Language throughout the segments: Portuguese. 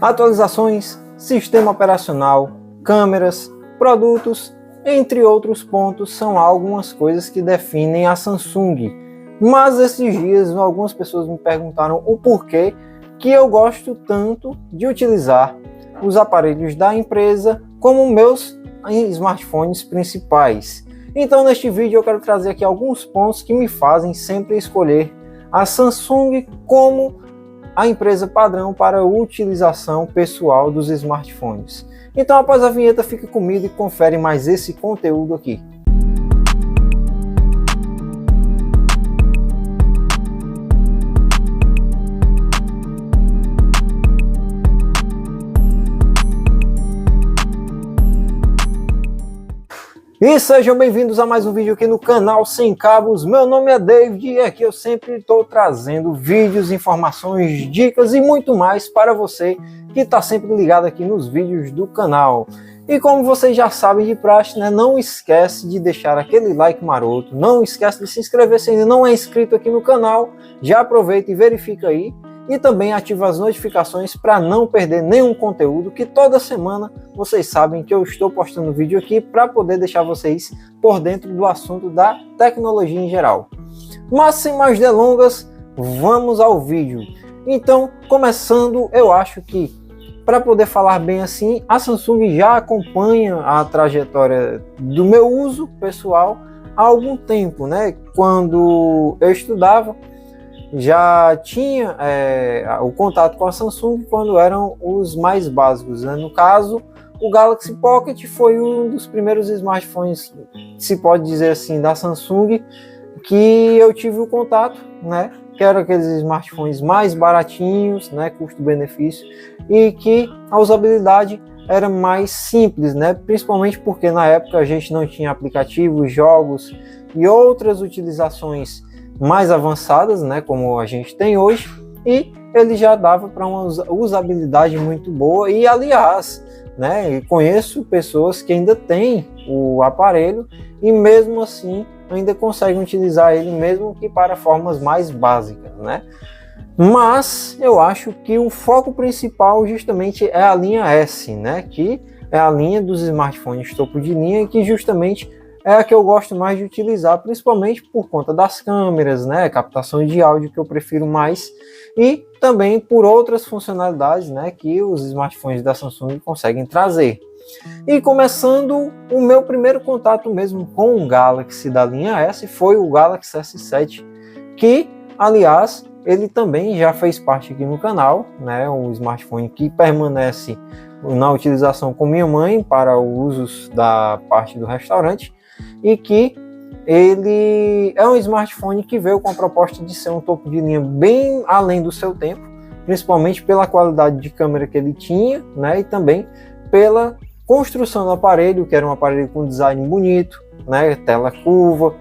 atualizações, sistema operacional, câmeras, produtos, entre outros pontos, são algumas coisas que definem a Samsung. Mas esses dias algumas pessoas me perguntaram o porquê que eu gosto tanto de utilizar os aparelhos da empresa como meus smartphones principais. Então neste vídeo eu quero trazer aqui alguns pontos que me fazem sempre escolher a Samsung como a empresa padrão para a utilização pessoal dos smartphones. Então após a vinheta fica comigo e confere mais esse conteúdo aqui. E sejam bem-vindos a mais um vídeo aqui no canal Sem Cabos. Meu nome é David e aqui eu sempre estou trazendo vídeos, informações, dicas e muito mais para você que está sempre ligado aqui nos vídeos do canal. E como vocês já sabem de praxe, né, não esquece de deixar aquele like maroto, não esquece de se inscrever se ainda não é inscrito aqui no canal, já aproveita e verifica aí. E também ativa as notificações para não perder nenhum conteúdo, que toda semana vocês sabem que eu estou postando vídeo aqui para poder deixar vocês por dentro do assunto da tecnologia em geral. Mas sem mais delongas, vamos ao vídeo. Então, começando, eu acho que para poder falar bem assim, a Samsung já acompanha a trajetória do meu uso pessoal há algum tempo, né? Quando eu estudava, já tinha o contato com a Samsung quando eram os mais básicos, né? No caso, o Galaxy Pocket foi um dos primeiros smartphones, se pode dizer assim, da Samsung, que eu tive o contato, né? Que eram aqueles smartphones mais baratinhos, né? Custo-benefício, e que a usabilidade era mais simples, né? Principalmente porque na época a gente não tinha aplicativos, jogos e outras utilizações mais avançadas, né, como a gente tem hoje, e ele já dava para uma usabilidade muito boa. E aliás, né, conheço pessoas que ainda têm o aparelho e mesmo assim ainda conseguem utilizar ele, mesmo que para formas mais básicas, né? Mas eu acho que o foco principal justamente é a linha S, né, que é a linha dos smartphones topo de linha, que justamente é a que eu gosto mais de utilizar, principalmente por conta das câmeras, né, captação de áudio, que eu prefiro mais, e também por outras funcionalidades, né, que os smartphones da Samsung conseguem trazer. E começando, o meu primeiro contato mesmo com o Galaxy da linha S foi o Galaxy S7, que, aliás, ele também já fez parte aqui no canal, né, um smartphone que permanece na utilização com minha mãe para usos da parte do restaurante, e que ele é um smartphone que veio com a proposta de ser um topo de linha bem além do seu tempo, principalmente pela qualidade de câmera que ele tinha, né, e também pela construção do aparelho, que era um aparelho com design bonito, né, tela curva,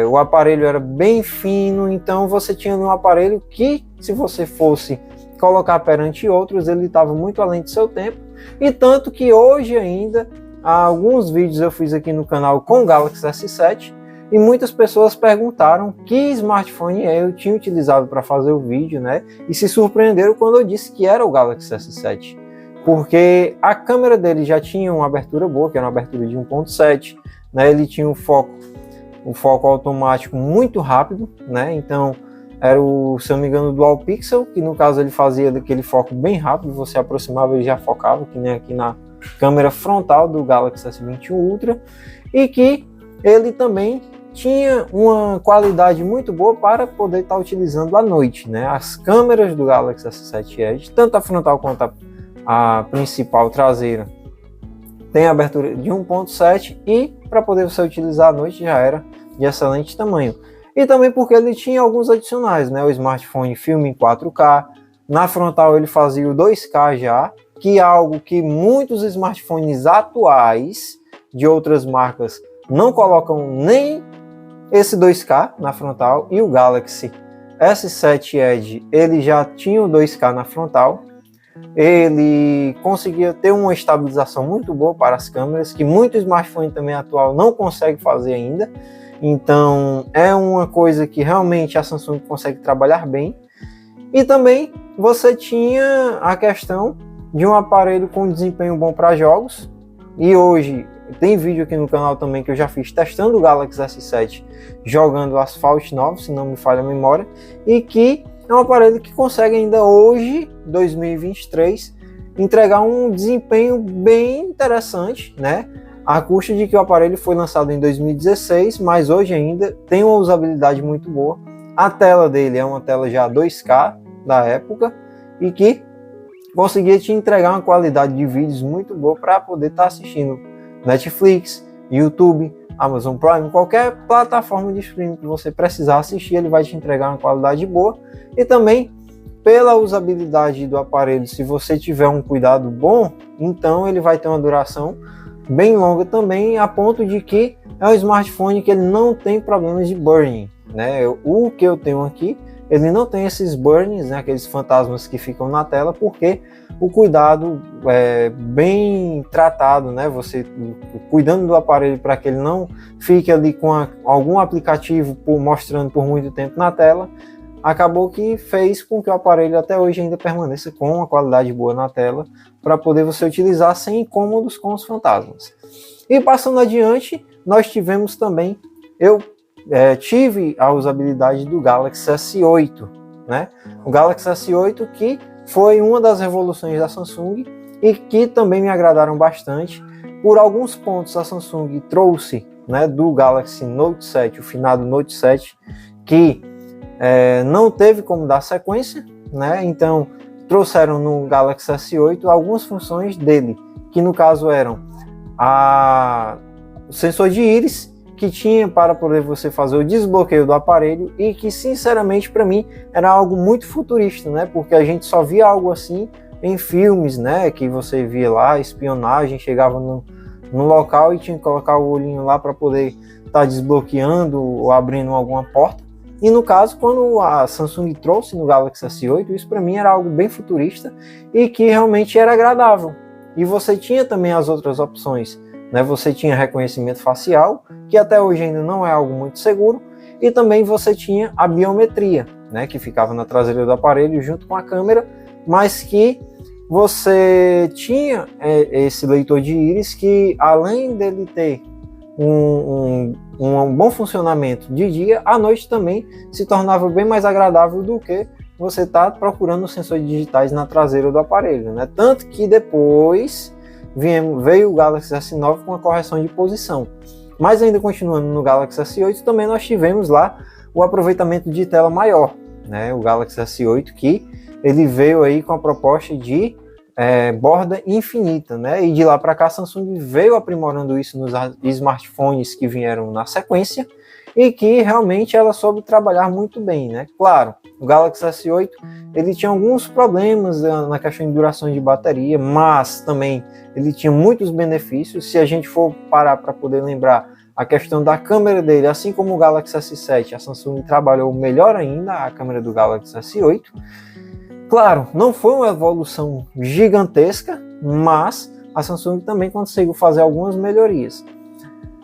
o aparelho era bem fino, então você tinha um aparelho que, se você fosse colocar perante outros, ele estava muito além do seu tempo, e tanto que hoje ainda alguns vídeos eu fiz aqui no canal com o Galaxy S7 e muitas pessoas perguntaram que smartphone eu tinha utilizado para fazer o vídeo, né? E se surpreenderam quando eu disse que era o Galaxy S7, porque a câmera dele já tinha uma abertura boa, que era uma abertura de 1.7, né? Ele tinha o foco automático muito rápido, né? Então era o, se eu não me engano, Dual Pixel, que no caso ele fazia daquele foco bem rápido, você aproximava e já focava, que nem aqui na câmera frontal do Galaxy S21 Ultra, e que ele também tinha uma qualidade muito boa para poder estar utilizando à noite, né? As câmeras do Galaxy S7 Edge, tanto a frontal quanto a principal traseira, tem abertura de 1.7 e para poder você utilizar à noite já era de excelente tamanho. E também porque ele tinha alguns adicionais, né? O smartphone filme em 4K, na frontal ele fazia o 2K já, que é algo que muitos smartphones atuais de outras marcas não colocam nem esse 2K na frontal, e o Galaxy S7 Edge ele já tinha o 2K na frontal, ele conseguia ter uma estabilização muito boa para as câmeras, que muito smartphone também atual não consegue fazer ainda, então é uma coisa que realmente a Samsung consegue trabalhar bem. E também você tinha a questão de um aparelho com desempenho bom para jogos, e hoje tem vídeo aqui no canal também que eu já fiz testando o Galaxy S7 jogando Asphalt 9, se não me falha a memória, e que é um aparelho que consegue ainda hoje, 2023, entregar um desempenho bem interessante, né? A custa de que o aparelho foi lançado em 2016, mas hoje ainda tem uma usabilidade muito boa. A tela dele é uma tela já 2K da época e que conseguia te entregar uma qualidade de vídeos muito boa para poder estar assistindo Netflix, YouTube, Amazon Prime, qualquer plataforma de streaming que você precisar assistir, ele vai te entregar uma qualidade boa. E também pela usabilidade do aparelho, se você tiver um cuidado bom, então ele vai ter uma duração bem longa também, a ponto de que é um smartphone que ele não tem problemas de burn-in, né? O que eu tenho aqui, ele não tem esses burns, né, aqueles fantasmas que ficam na tela, porque o cuidado é bem tratado, né? Você cuidando do aparelho para que ele não fique ali com algum aplicativo mostrando por muito tempo na tela, acabou que fez com que o aparelho até hoje ainda permaneça com uma qualidade boa na tela, para poder você utilizar sem incômodos com os fantasmas. E passando adiante, nós tivemos também, eu tive a usabilidade do Galaxy S8, né? O Galaxy S8 que foi uma das revoluções da Samsung e que também me agradaram bastante. Por alguns pontos a Samsung trouxe, né, do Galaxy Note 7, o finado Note 7, que não teve como dar sequência, né? Então trouxeram no Galaxy S8 algumas funções dele, que no caso eram o sensor de íris, que tinha para poder você fazer o desbloqueio do aparelho, e que sinceramente para mim era algo muito futurista, né? Porque a gente só via algo assim em filmes, né? Que você via lá espionagem, chegava no local e tinha que colocar o olhinho lá para poder estar desbloqueando ou abrindo alguma porta. E no caso, quando a Samsung trouxe no Galaxy S8, isso para mim era algo bem futurista e que realmente era agradável. E você tinha também as outras opções, né? Você tinha reconhecimento facial, que até hoje ainda não é algo muito seguro, e também você tinha a biometria, né? Que ficava na traseira do aparelho junto com a câmera, mas que você tinha esse leitor de íris que, além dele ter um bom funcionamento de dia, à noite também se tornava bem mais agradável do que você estar procurando sensores digitais na traseira do aparelho, né? Tanto que depois veio o Galaxy S9 com a correção de posição. Mas ainda continuando no Galaxy S8, também nós tivemos lá o aproveitamento de tela maior, né? O Galaxy S8 que ele veio aí com a proposta de borda infinita, né? E de lá para cá a Samsung veio aprimorando isso nos smartphones que vieram na sequência e que realmente ela soube trabalhar muito bem, né? Claro, o Galaxy S8 ele tinha alguns problemas na questão de duração de bateria, mas também ele tinha muitos benefícios. Se a gente for parar para poder lembrar a questão da câmera dele, assim como o Galaxy S7, a Samsung trabalhou melhor ainda a câmera do Galaxy S8. Claro, não foi uma evolução gigantesca, mas a Samsung também conseguiu fazer algumas melhorias.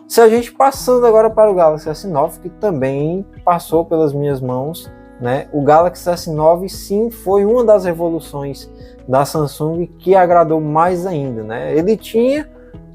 Se a gente passando agora para o Galaxy S9, que também passou pelas minhas mãos, né? O Galaxy S9 sim foi uma das revoluções da Samsung que agradou mais ainda, né? Ele tinha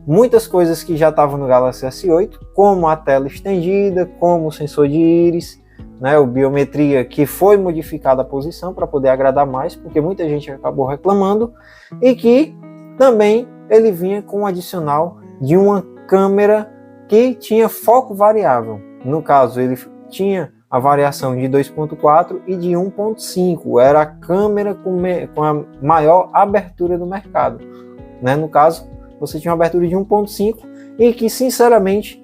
muitas coisas que já estavam no Galaxy S8, como a tela estendida, como o sensor de íris, né, o biometria, que foi modificada a posição para poder agradar mais, porque muita gente acabou reclamando, e que também ele vinha com um adicional de uma câmera que tinha foco variável. No caso, ele tinha a variação de 2.4 e de 1.5, era a câmera com a maior abertura do mercado, né? No caso, você tinha uma abertura de 1.5 e que, sinceramente,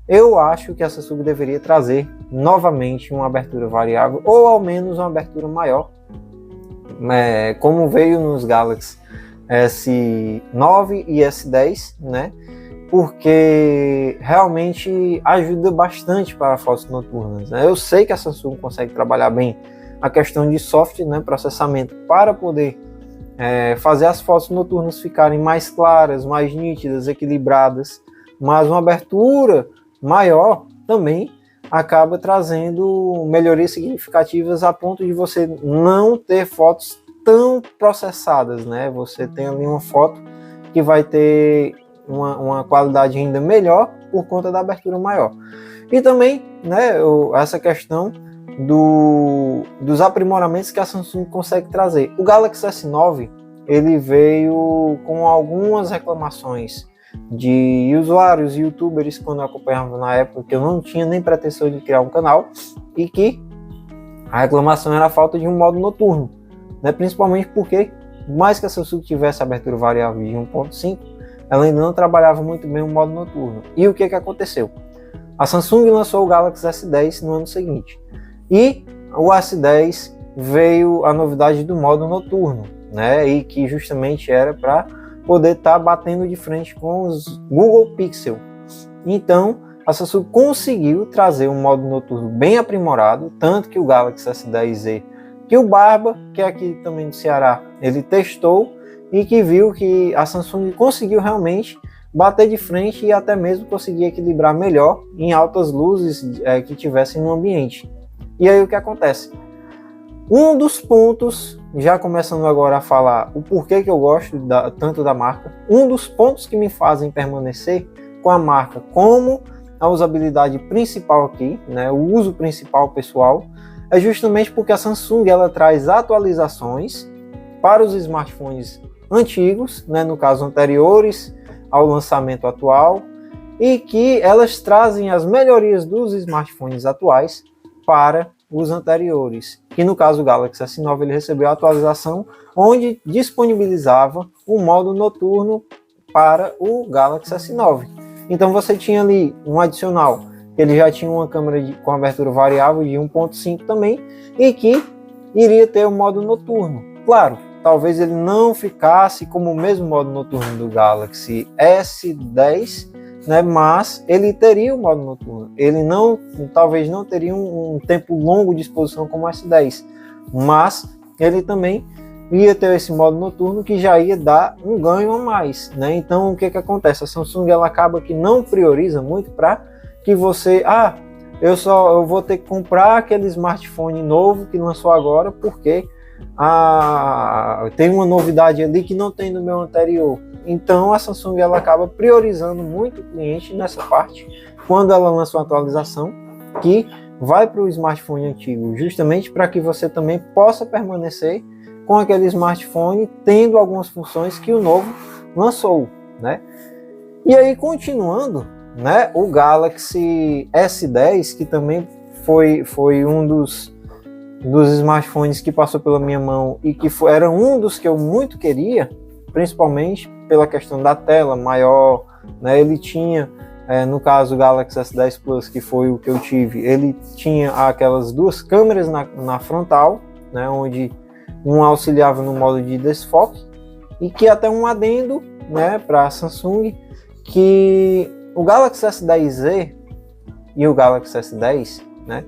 eu acho que a Samsung deveria trazer novamente uma abertura variável, ou ao menos uma abertura maior, como veio nos Galaxy S9 e S10, né? Porque realmente ajuda bastante para fotos noturnas, né? Eu sei que a Samsung consegue trabalhar bem a questão de software, né, processamento, para poder fazer as fotos noturnas ficarem mais claras, mais nítidas, equilibradas, mas uma abertura maior também acaba trazendo melhorias significativas a ponto de você não ter fotos tão processadas, né? Você tem ali uma foto que vai ter uma qualidade ainda melhor por conta da abertura maior. E também, né, essa questão dos aprimoramentos que a Samsung consegue trazer. O Galaxy S9 ele veio com algumas reclamações de usuários e youtubers quando eu acompanhava na época, que eu não tinha nem pretensão de criar um canal, e que a reclamação era a falta de um modo noturno, né? Principalmente porque, mais que a Samsung tivesse abertura variável de 1.5, ela ainda não trabalhava muito bem o modo noturno. E o que aconteceu? A Samsung lançou o Galaxy S10 no ano seguinte, e o S10 veio a novidade do modo noturno, né? E que justamente era para poder estar batendo de frente com os Google Pixel. Então, a Samsung conseguiu trazer um modo noturno bem aprimorado, tanto que o Galaxy S10e, que o Barba, que é aqui também do Ceará, ele testou e que viu que a Samsung conseguiu realmente bater de frente e até mesmo conseguir equilibrar melhor em altas luzes que tivessem no ambiente. E aí o que acontece? Um dos pontos, já começando agora a falar o porquê que eu gosto tanto da marca, um dos pontos que me fazem permanecer com a marca como a usabilidade principal aqui, né, o uso principal pessoal, é justamente porque a Samsung ela traz atualizações para os smartphones antigos, né, no caso anteriores ao lançamento atual, e que elas trazem as melhorias dos smartphones atuais para os anteriores, que no caso do Galaxy S9 ele recebeu a atualização onde disponibilizava o modo noturno para o Galaxy S9. Então você tinha ali um adicional, ele já tinha uma câmera com abertura variável de 1.5 também, e que iria ter o modo noturno. Claro, talvez ele não ficasse como o mesmo modo noturno do Galaxy S10, né, mas ele teria o modo noturno. Ele talvez não teria um tempo longo de exposição como o S10, mas ele também ia ter esse modo noturno que já ia dar um ganho a mais, né? Então o que acontece? A Samsung ela acaba que não prioriza muito para que você, eu vou ter que comprar aquele smartphone novo que lançou agora porque tem uma novidade ali que não tem no meu anterior. Então a Samsung ela acaba priorizando muito o cliente nessa parte quando ela lança uma atualização que vai para o smartphone antigo, justamente para que você também possa permanecer com aquele smartphone tendo algumas funções que o novo lançou, né? E aí continuando, né, o Galaxy S10, que também foi um dos smartphones que passou pela minha mão e que era um dos que eu muito queria, principalmente pela questão da tela maior, né? Ele tinha, no caso o Galaxy S10 Plus, que foi o que eu tive, ele tinha aquelas duas câmeras na frontal, né? Onde um auxiliava no modo de desfoque, e que até um adendo, né, para a Samsung, que o Galaxy S10e e o Galaxy S10, né?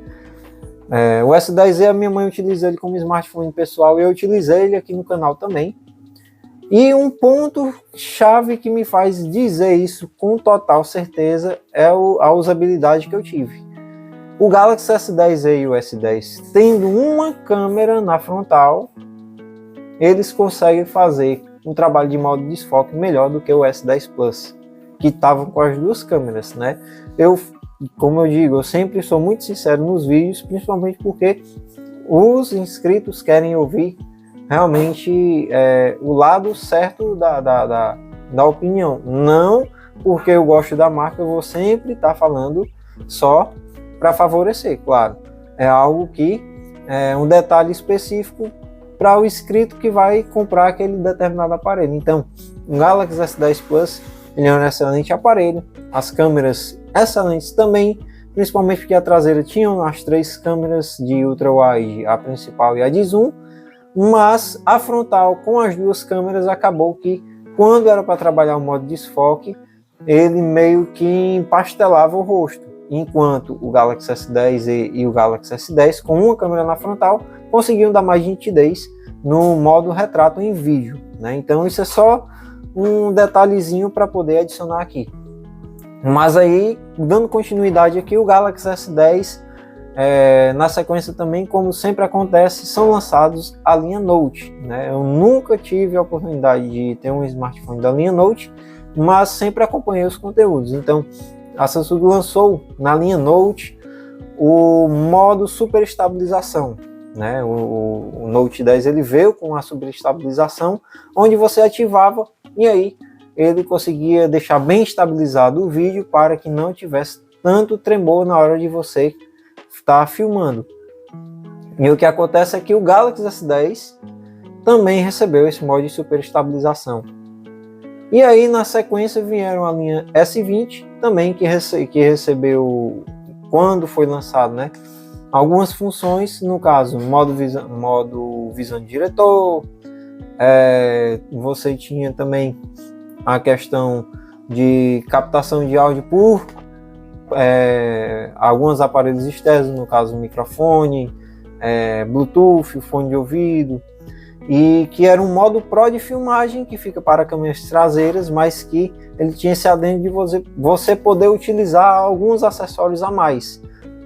O S10e a minha mãe utiliza ele como smartphone pessoal e eu utilizei ele aqui no canal também. E um ponto chave que me faz dizer isso com total certeza é a usabilidade que eu tive. O Galaxy S10e e o S10, tendo uma câmera na frontal, eles conseguem fazer um trabalho de modo de desfoque melhor do que o S10 Plus, que estavam com as duas câmeras, né? Como eu digo, eu sempre sou muito sincero nos vídeos, principalmente porque os inscritos querem ouvir realmente o lado certo da opinião. Não porque eu gosto da marca, eu vou sempre estar falando só para favorecer, claro. É algo que é um detalhe específico para o inscrito que vai comprar aquele determinado aparelho. Então, o Galaxy S10 Plus ele é um excelente aparelho, as câmeras excelentes também, principalmente porque a traseira tinha as três câmeras de ultra-wide, a principal e a de zoom, mas a frontal com as duas câmeras acabou que quando era para trabalhar o modo desfoque, ele meio que empastelava o rosto, enquanto o Galaxy S10 e o Galaxy S10 com uma câmera na frontal conseguiam dar mais nitidez no modo retrato em vídeo, né? Então isso é só um detalhezinho para poder adicionar aqui. Mas aí dando continuidade aqui, o Galaxy S10, na sequência também, como sempre acontece, são lançados a linha Note, né? Eu nunca tive a oportunidade de ter um smartphone da linha Note, mas sempre acompanhei os conteúdos. Então, a Samsung lançou na linha Note o modo super estabilização, né? O Note 10 ele veio com a super estabilização, onde você ativava e aí ele conseguia deixar bem estabilizado o vídeo para que não tivesse tanto tremor na hora de você estar filmando. E o que acontece é que o Galaxy S10 também recebeu esse modo de super estabilização. E aí na sequência vieram a linha S20 também, que recebeu, quando foi lançado, né, algumas funções, no caso modo visão de diretor, você tinha também a questão de captação de áudio por alguns aparelhos externos, no caso microfone, Bluetooth, fone de ouvido, e que era um modo Pro de filmagem que fica para câmeras traseiras, mas que ele tinha esse adendo de você poder utilizar alguns acessórios a mais.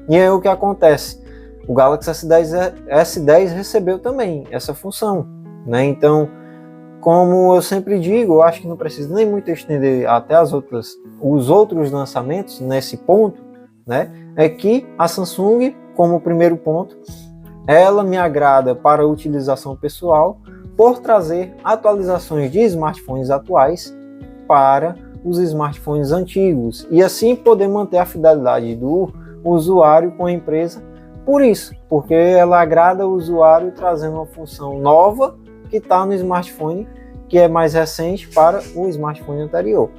E aí o que acontece? O Galaxy S10 recebeu também essa função, né? Então, como eu sempre digo, eu acho que não precisa nem muito estender até os outros lançamentos nesse ponto, né? É que a Samsung, como primeiro ponto, ela me agrada para a utilização pessoal por trazer atualizações de smartphones atuais para os smartphones antigos e assim poder manter a fidelidade do usuário com a empresa. Por isso, porque ela agrada o usuário trazendo uma função nova que está no smartphone que é mais recente para o smartphone anterior.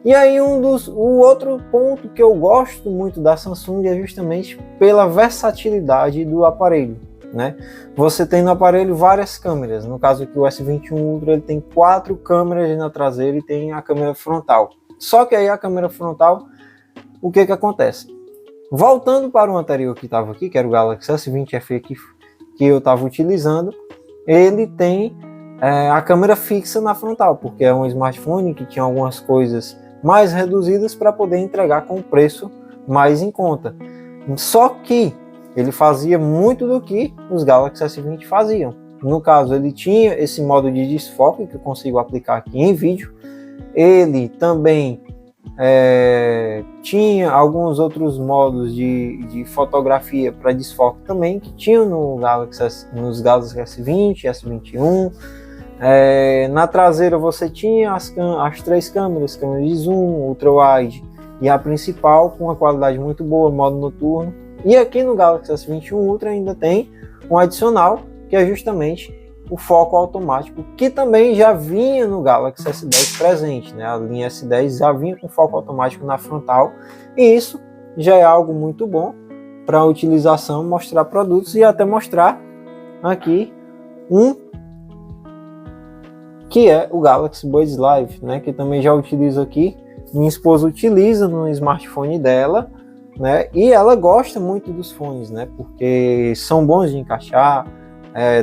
E aí o outro ponto que eu gosto muito da Samsung é justamente pela versatilidade do aparelho, né? Você tem no aparelho várias câmeras, no caso aqui o S21 Ultra ele tem 4 câmeras na traseira e tem a câmera frontal. Só que aí a câmera frontal, o que acontece? Voltando para o anterior que estava aqui, que era o Galaxy S20 FE que eu estava utilizando, ele tem a câmera fixa na frontal, porque é um smartphone que tinha algumas coisas mais reduzidas para poder entregar com preço mais em conta. Só que ele fazia muito do que os Galaxy S20 faziam. No caso, ele tinha esse modo de desfoque que eu consigo aplicar aqui em vídeo. Ele também tinha alguns outros modos de fotografia para desfoque também, que tinham nos Galaxy S20, S21. Na traseira você tinha as 3 câmeras, câmera de zoom, ultra wide e a principal com uma qualidade muito boa, modo noturno. E aqui no Galaxy S21 Ultra ainda tem um adicional, que é justamente o foco automático, que também já vinha no Galaxy S10 presente, né? A linha S10 já vinha com foco automático na frontal, e isso já é algo muito bom para a utilização, mostrar produtos e até mostrar aqui que é o Galaxy Buds Live, né? Que também já utilizo aqui. Minha esposa utiliza no smartphone dela, né? E ela gosta muito dos fones, né? Porque são bons de encaixar,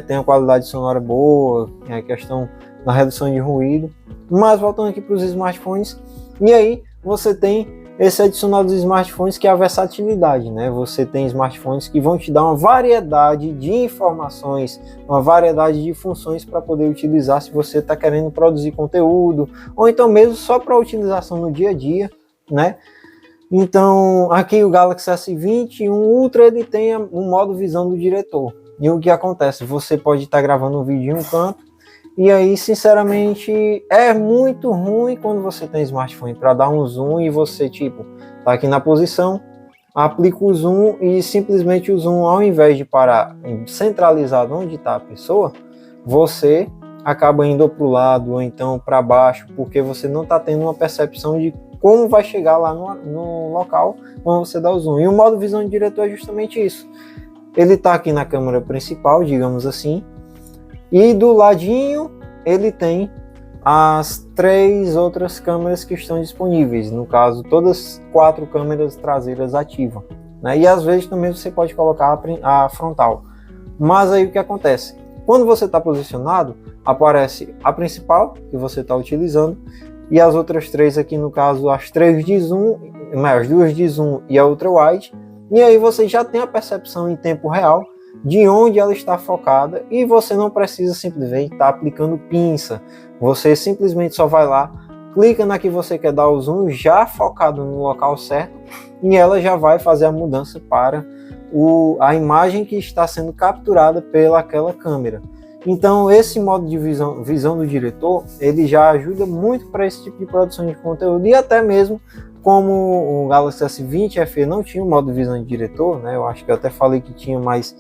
tem uma qualidade sonora boa, a questão da redução de ruído. Mas voltando aqui para os smartphones, e aí você tem esse adicional dos smartphones, que é a versatilidade, né? Você tem smartphones que vão te dar uma variedade de informações, uma variedade de funções para poder utilizar se você está querendo produzir conteúdo, ou então mesmo só para utilização no dia a dia, né? Então, aqui o Galaxy S20 Ultra, ele tem um modo visão do diretor. E o que acontece? Você pode estar gravando um vídeo em um canto, e aí, sinceramente, é muito ruim quando você tem smartphone para dar um zoom e você, tá aqui na posição, aplica o zoom e simplesmente o zoom, ao invés de parar centralizado onde está a pessoa, você acaba indo para o lado ou então para baixo, porque você não está tendo uma percepção de como vai chegar lá no local quando você dá o zoom. E o modo visão de diretor é justamente isso. Ele está aqui na câmera principal, digamos assim, e do ladinho ele tem as 3 outras câmeras que estão disponíveis. No caso, todas 4 câmeras traseiras ativam, né? E às vezes também você pode colocar a frontal. Mas aí o que acontece? Quando você está posicionado, aparece a principal que você está utilizando e as outras 3 aqui, no caso, as 3 de zoom, as duas de zoom e a ultra wide, e aí você já tem a percepção em tempo real de onde ela está focada e você não precisa simplesmente estar aplicando pinça. Você simplesmente só vai lá, clica na que você quer dar o zoom já focado no local certo e ela já vai fazer a mudança para a imagem que está sendo capturada pelaquela câmera. Então esse modo de visão do diretor, ele já ajuda muito para esse tipo de produção de conteúdo, e até mesmo como o Galaxy S20 FE não tinha o modo de visão de diretor, né? Eu acho que eu até falei que tinha, mas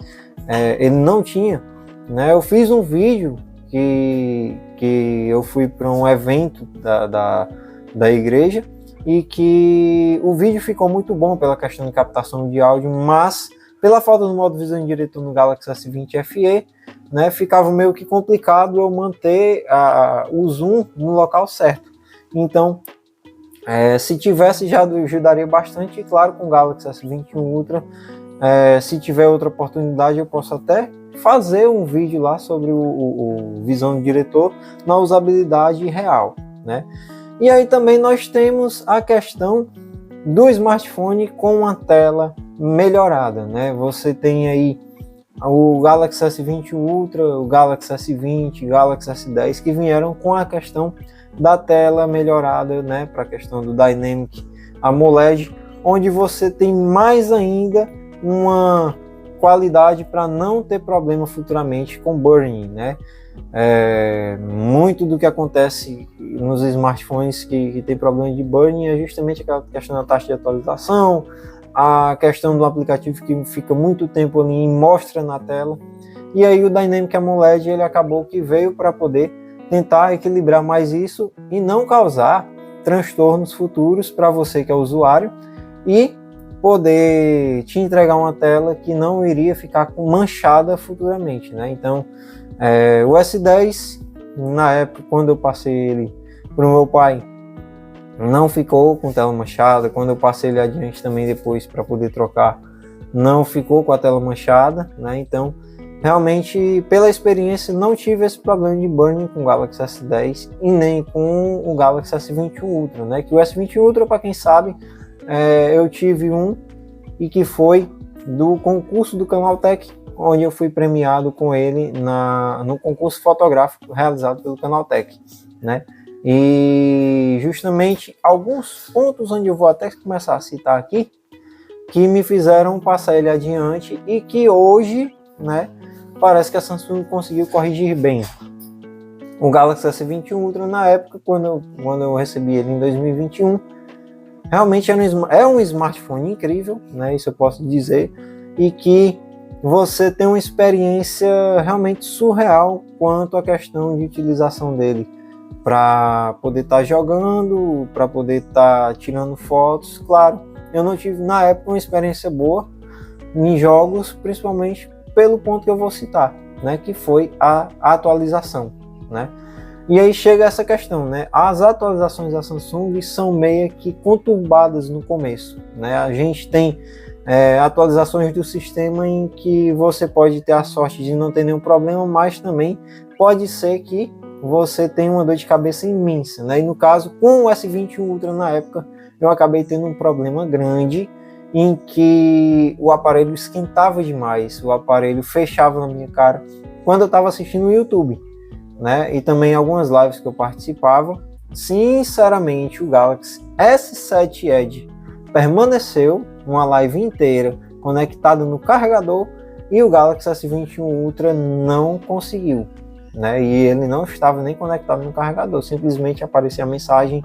ele não tinha, né? Eu fiz um vídeo que eu fui para um evento da igreja e que o vídeo ficou muito bom pela questão de captação de áudio, mas pela falta do modo visão de diretor no Galaxy S20 FE, né, ficava meio que complicado eu manter o zoom no local certo. Então, se tivesse já ajudaria bastante, e claro, com o Galaxy S21 Ultra, se tiver outra oportunidade, eu posso até fazer um vídeo lá sobre o visão do diretor na usabilidade real, né? E aí também nós temos a questão do smartphone com uma tela melhorada, né? Você tem aí o Galaxy S20 Ultra, o Galaxy S20, o Galaxy S10 que vieram com a questão da tela melhorada, né? Para a questão do Dynamic AMOLED, onde você tem mais ainda uma qualidade para não ter problema futuramente com burn-in, né? Muito do que acontece nos smartphones que tem problema de burn-in é justamente aquela questão da taxa de atualização, a questão do aplicativo que fica muito tempo ali e mostra na tela, e aí o Dynamic AMOLED ele acabou que veio para poder tentar equilibrar mais isso e não causar transtornos futuros para você que é usuário e poder te entregar uma tela que não iria ficar manchada futuramente, né? Então, o S10, na época, quando eu passei ele para o meu pai, não ficou com tela manchada. Quando eu passei ele adiante também depois para poder trocar, não ficou com a tela manchada, né? Então, realmente, pela experiência, não tive esse problema de burn com o Galaxy S10 e nem com o Galaxy S20 Ultra, né? Que o S20 Ultra, para quem sabe, eu tive um e que foi do concurso do Canaltech, onde eu fui premiado com ele no concurso fotográfico realizado pelo Canaltech, né? E justamente alguns pontos onde eu vou até começar a citar aqui, que me fizeram passar ele adiante e que hoje, né, parece que a Samsung conseguiu corrigir bem. O Galaxy S21 Ultra, na época, quando eu recebi ele em 2021, realmente é um smartphone incrível, né, isso eu posso dizer, e que você tem uma experiência realmente surreal quanto à questão de utilização dele, para poder estar jogando, para poder estar tirando fotos. Claro, eu não tive na época uma experiência boa em jogos, principalmente pelo ponto que eu vou citar, né, que foi a atualização, né? E aí chega essa questão, né? As atualizações da Samsung são meio que conturbadas no começo, né? A gente tem atualizações do sistema em que você pode ter a sorte de não ter nenhum problema, mas também pode ser que você tenha uma dor de cabeça imensa, né? E no caso, com o S21 Ultra na época, eu acabei tendo um problema grande em que o aparelho esquentava demais, o aparelho fechava na minha cara quando eu estava assistindo o YouTube, né? E também algumas lives que eu participava. Sinceramente, o Galaxy S7 Edge permaneceu uma live inteira conectado no carregador e o Galaxy S21 Ultra não conseguiu, né? E ele não estava nem conectado no carregador, simplesmente aparecia a mensagem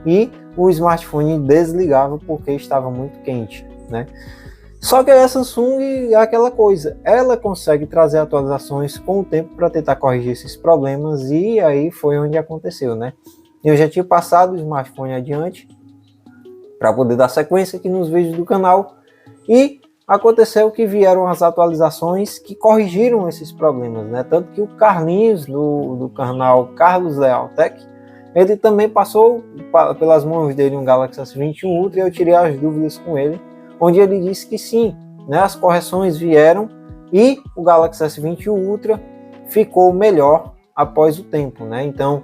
e o smartphone desligava porque estava muito quente, né? Só que a Samsung é aquela coisa, ela consegue trazer atualizações com o tempo para tentar corrigir esses problemas, e aí foi onde aconteceu, né? Eu já tinha passado o smartphone adiante para poder dar sequência aqui nos vídeos do canal, e aconteceu que vieram as atualizações que corrigiram esses problemas, né? Tanto que o Carlinhos do canal Carlos Leal Tech, ele também passou pelas mãos dele um Galaxy S21 Ultra e eu tirei as dúvidas com ele, onde ele disse que sim, né, as correções vieram e o Galaxy S20 Ultra ficou melhor após o tempo, né? Então,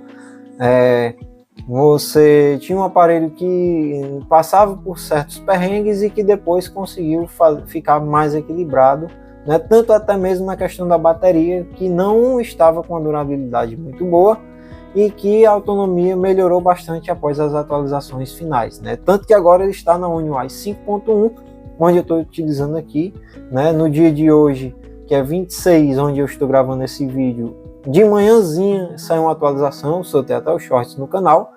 você tinha um aparelho que passava por certos perrengues e que depois conseguiu ficar mais equilibrado, né? Tanto até mesmo na questão da bateria, que não estava com uma durabilidade muito boa e que a autonomia melhorou bastante após as atualizações finais, né? Tanto que agora ele está na One UI 5.1, onde eu estou utilizando aqui, né? No dia de hoje, que é 26, onde eu estou gravando esse vídeo, de manhãzinha saiu uma atualização, soltei até os shorts no canal,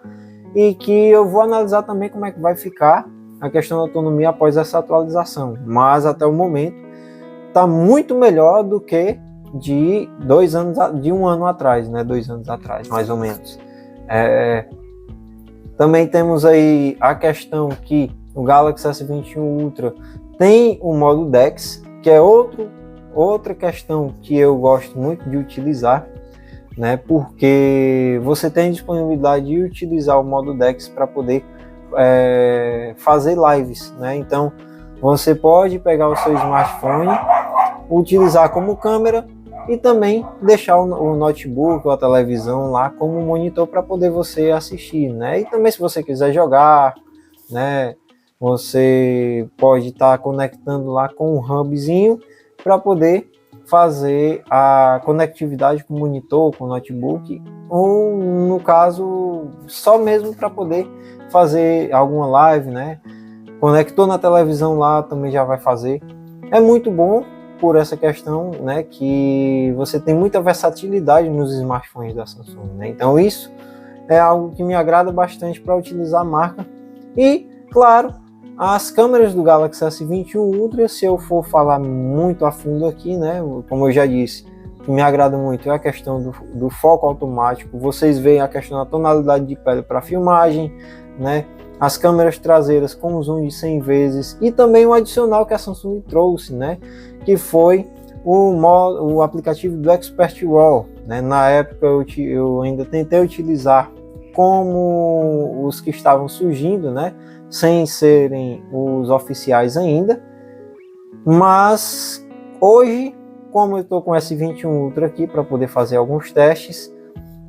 e que eu vou analisar também como é que vai ficar a questão da autonomia após essa atualização. Mas até o momento está muito melhor do que de 2 anos, de 1 ano atrás, né? 2 anos atrás, mais ou menos. Também temos aí a questão que o Galaxy S21 Ultra tem o modo DeX, que é outra questão que eu gosto muito de utilizar, né? Porque você tem disponibilidade de utilizar o modo DeX para poder fazer lives, né? Então você pode pegar o seu smartphone, utilizar como câmera e também deixar o notebook ou a televisão lá como monitor para poder você assistir, né? E também se você quiser jogar, né? Você pode estar conectando lá com um hubzinho para poder fazer a conectividade com o monitor, com o notebook, ou no caso, só mesmo para poder fazer alguma live, né? Conectou na televisão lá, também já vai fazer. É muito bom por essa questão, né? Que você tem muita versatilidade nos smartphones da Samsung, né? Então isso é algo que me agrada bastante para utilizar a marca. E, claro, as câmeras do Galaxy S21 Ultra, se eu for falar muito a fundo aqui, né, como eu já disse, o que me agrada muito é a questão do foco automático. Vocês veem a questão da tonalidade de pele para filmagem, né, as câmeras traseiras com zoom de 100 vezes e também o adicional que a Samsung trouxe, né, que foi o aplicativo do Expert RAW, né. Na época eu ainda tentei utilizar como os que estavam surgindo, né, sem serem os oficiais ainda, mas hoje, como eu estou com o S21 Ultra aqui para poder fazer alguns testes,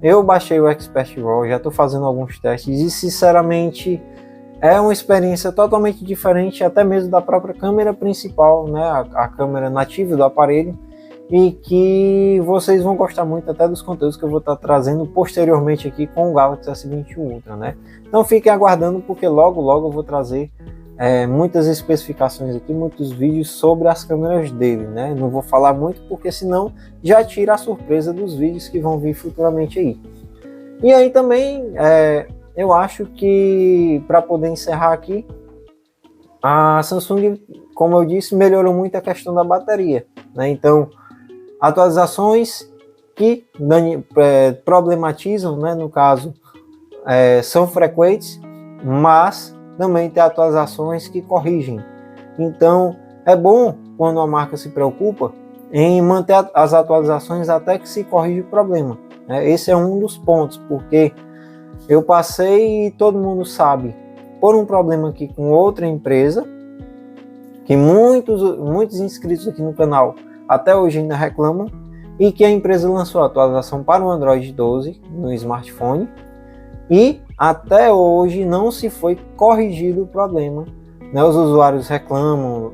eu baixei o Expert RAW, já estou fazendo alguns testes e sinceramente é uma experiência totalmente diferente até mesmo da própria câmera principal, né, a câmera nativa do aparelho, e que vocês vão gostar muito até dos conteúdos que eu vou estar trazendo posteriormente aqui com o Galaxy S21 Ultra, né? Então fiquem aguardando, porque logo eu vou trazer muitas especificações aqui, muitos vídeos sobre as câmeras dele, né? Não vou falar muito porque senão já tira a surpresa dos vídeos que vão vir futuramente aí. E aí também eu acho que, para poder encerrar aqui, a Samsung, como eu disse, melhorou muito a questão da bateria, né? Então atualizações que problematizam, né, no caso, são frequentes, mas também tem atualizações que corrigem. Então é bom quando a marca se preocupa em manter as atualizações até que se corrija o problema, né? Esse é um dos pontos, porque eu passei, e todo mundo sabe, por um problema aqui com outra empresa, que muitos inscritos aqui no canal até hoje ainda reclamam, e que a empresa lançou a atualização para o Android 12 no smartphone, e até hoje não se foi corrigido o problema, né? Os usuários reclamam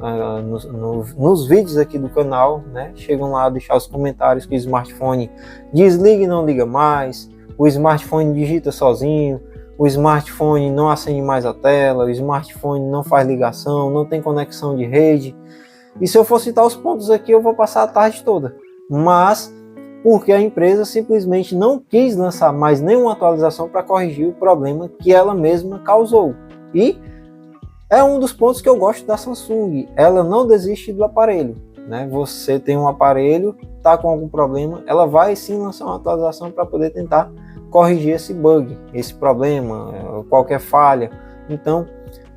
nos vídeos aqui do canal, né? Chegam lá a deixar os comentários que o smartphone desliga e não liga mais, o smartphone digita sozinho, o smartphone não acende mais a tela, o smartphone não faz ligação, não tem conexão de rede. E se eu for citar os pontos aqui, eu vou passar a tarde toda. Mas porque a empresa simplesmente não quis lançar mais nenhuma atualização para corrigir o problema que ela mesma causou. E é um dos pontos que eu gosto da Samsung. Ela não desiste do aparelho, né? Você tem um aparelho, está com algum problema, ela vai sim lançar uma atualização para poder tentar corrigir esse bug, esse problema, qualquer falha. Então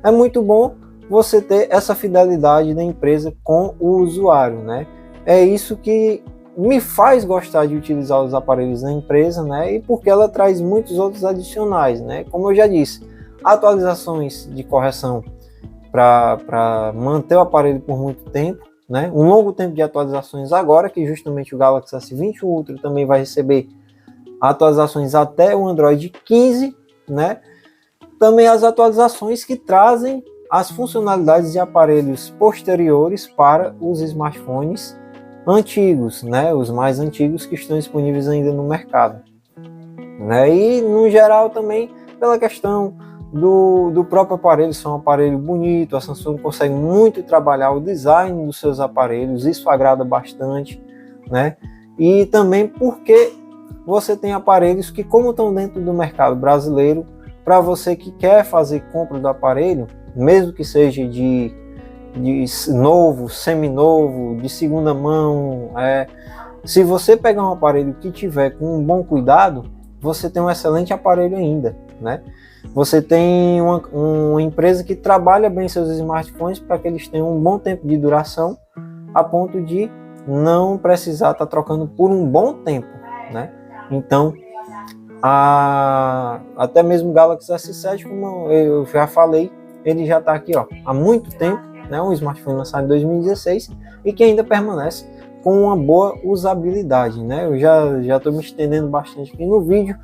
é muito bom você ter essa fidelidade da empresa com o usuário, né? É isso que me faz gostar de utilizar os aparelhos da empresa, né? E porque ela traz muitos outros adicionais, né? Como eu já disse, atualizações de correção para manter o aparelho por muito tempo, né? Um longo tempo de atualizações agora, que justamente o Galaxy S21 Ultra também vai receber atualizações até o Android 15, né? Também as atualizações que trazem as funcionalidades de aparelhos posteriores para os smartphones antigos, né? Os mais antigos que estão disponíveis ainda no mercado, né? E no geral também pela questão do próprio aparelho, ser um aparelho bonito, a Samsung consegue muito trabalhar o design dos seus aparelhos, isso agrada bastante, né? E também porque você tem aparelhos que, como estão dentro do mercado brasileiro, para você que quer fazer compra do aparelho, mesmo que seja de novo, seminovo, de segunda mão, se você pegar um aparelho que tiver com um bom cuidado, você tem um excelente aparelho ainda, né? Você tem uma empresa que trabalha bem seus smartphones para que eles tenham um bom tempo de duração, a ponto de não precisar estar trocando por um bom tempo, né? Então, até mesmo o Galaxy S7, como eu já falei, ele já está aqui há muito tempo, né? Um smartphone lançado em 2016 e que ainda permanece com uma boa usabilidade, né? Eu já estou me estendendo bastante aqui no vídeo.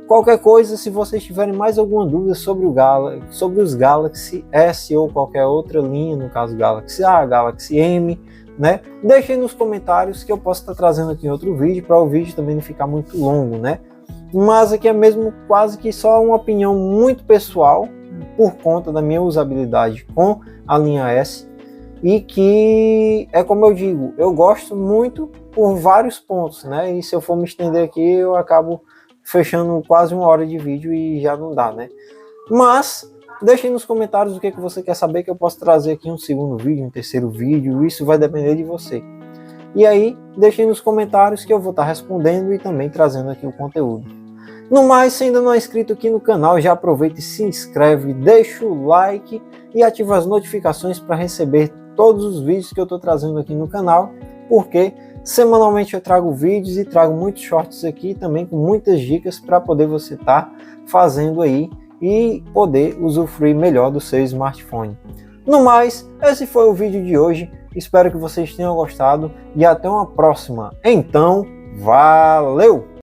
Qualquer coisa, se vocês tiverem mais alguma dúvida sobre os Galaxy S ou qualquer outra linha, no caso Galaxy A, Galaxy M, né? Deixem nos comentários que eu posso estar trazendo aqui em outro vídeo, para o vídeo também não ficar muito longo, né? Mas aqui é mesmo quase que só uma opinião muito pessoal, por conta da minha usabilidade com a linha S, e que é como eu digo, eu gosto muito por vários pontos, né? E se eu for me estender aqui, eu acabo fechando quase 1 hora de vídeo e já não dá, né? Mas deixem nos comentários o que você quer saber, que eu posso trazer aqui um segundo vídeo, um terceiro vídeo, isso vai depender de você. E aí, deixem nos comentários que eu vou estar respondendo e também trazendo aqui o conteúdo. No mais, se ainda não é inscrito aqui no canal, já aproveita e se inscreve, deixa o like e ativa as notificações para receber todos os vídeos que eu estou trazendo aqui no canal, porque semanalmente eu trago vídeos e trago muitos shorts aqui também com muitas dicas para poder você estar fazendo aí e poder usufruir melhor do seu smartphone. No mais, esse foi o vídeo de hoje, espero que vocês tenham gostado e até uma próxima. Então, valeu!